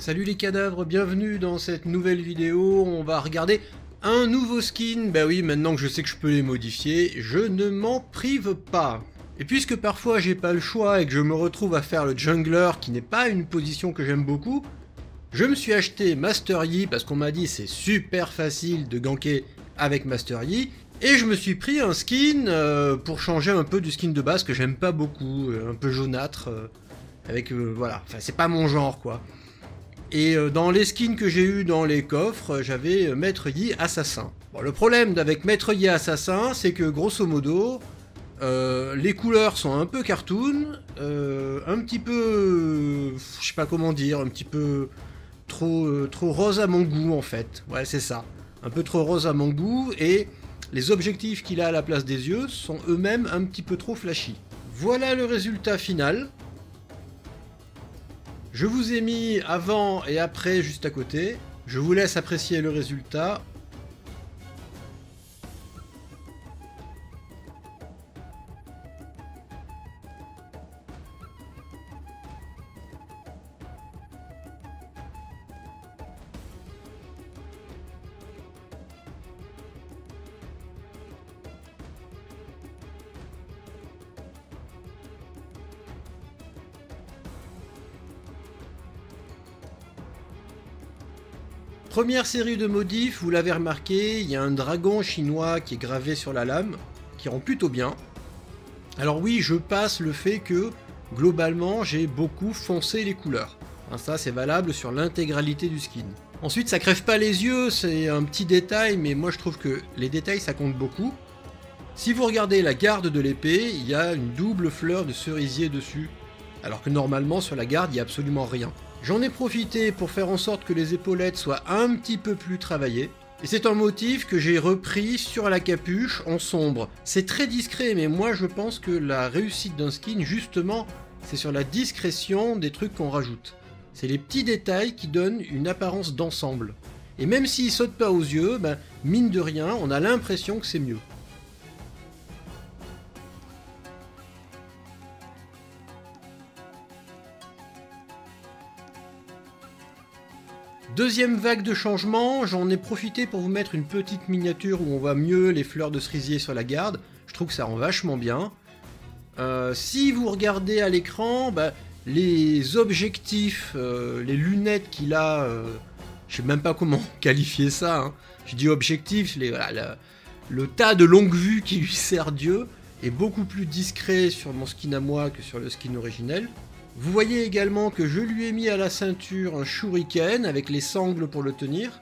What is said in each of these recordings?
Salut les cadavres, bienvenue dans cette nouvelle vidéo. On va regarder un nouveau skin. Bah oui, maintenant que je sais que je peux les modifier, je ne m'en prive pas. Et puisque parfois j'ai pas le choix et que je me retrouve à faire le jungler, qui n'est pas une position que j'aime beaucoup, je me suis acheté Master Yi parce qu'on m'a dit c'est super facile de ganker avec Master Yi. Et je me suis pris un skin pour changer un peu du skin de base que j'aime pas beaucoup, un peu jaunâtre, voilà, enfin c'est pas mon genre quoi. Et dans les skins que j'ai eu dans les coffres, j'avais Maître Yi Assassin. Bon, le problème avec Maître Yi Assassin, c'est que grosso modo, les couleurs sont un peu cartoon, un petit peu, je sais pas comment dire, un petit peu trop rose à mon goût en fait. Ouais, c'est ça, un peu trop rose à mon goût, et les objectifs qu'il a à la place des yeux sont eux-mêmes un petit peu trop flashy. Voilà le résultat final. Je vous ai mis avant et après juste à côté. Je vous laisse apprécier le résultat. Première série de modifs, vous l'avez remarqué, il y a un dragon chinois qui est gravé sur la lame, qui rend plutôt bien. Alors oui, je passe le fait que, globalement, j'ai beaucoup foncé les couleurs. Hein, ça, c'est valable sur l'intégralité du skin. Ensuite, ça crève pas les yeux, c'est un petit détail, mais moi je trouve que les détails, ça compte beaucoup. Si vous regardez la garde de l'épée, il y a une double fleur de cerisier dessus, alors que normalement, sur la garde, il n'y a absolument rien. J'en ai profité pour faire en sorte que les épaulettes soient un petit peu plus travaillées. Et c'est un motif que j'ai repris sur la capuche en sombre. C'est très discret, mais moi je pense que la réussite d'un skin, justement, c'est sur la discrétion des trucs qu'on rajoute. C'est les petits détails qui donnent une apparence d'ensemble. Et même s'ils sautent pas aux yeux, ben, mine de rien, on a l'impression que c'est mieux. Deuxième vague de changement, j'en ai profité pour vous mettre une petite miniature où on voit mieux les fleurs de cerisier sur la garde. Je trouve que ça rend vachement bien. Si vous regardez à l'écran, bah, les objectifs, les lunettes qu'il a, je sais même pas comment qualifier ça. Hein. Je dis objectifs, voilà, le tas de longue vue qui lui sert Dieu est beaucoup plus discret sur mon skin à moi que sur le skin originel. Vous voyez également que je lui ai mis à la ceinture un shuriken avec les sangles pour le tenir,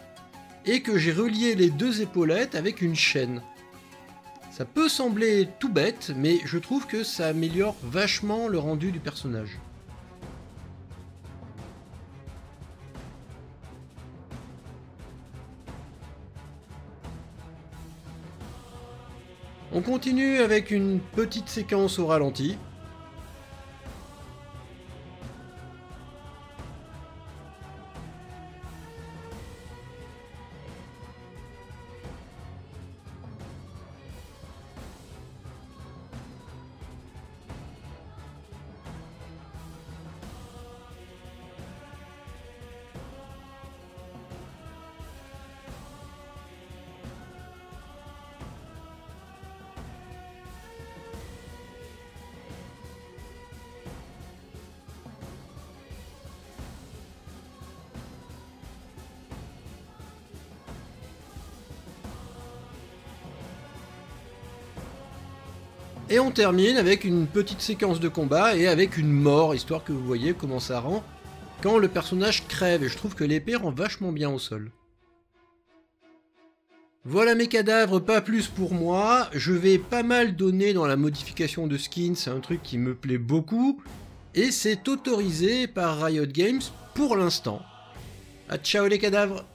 et que j'ai relié les deux épaulettes avec une chaîne. Ça peut sembler tout bête, mais je trouve que ça améliore vachement le rendu du personnage. On continue avec une petite séquence au ralenti. Et on termine avec une petite séquence de combat et avec une mort, histoire que vous voyez comment ça rend quand le personnage crève. Et je trouve que l'épée rend vachement bien au sol. Voilà mes cadavres, pas plus pour moi. Je vais pas mal donner dans la modification de skin, c'est un truc qui me plaît beaucoup. Et c'est autorisé par Riot Games pour l'instant. Ah, ciao les cadavres!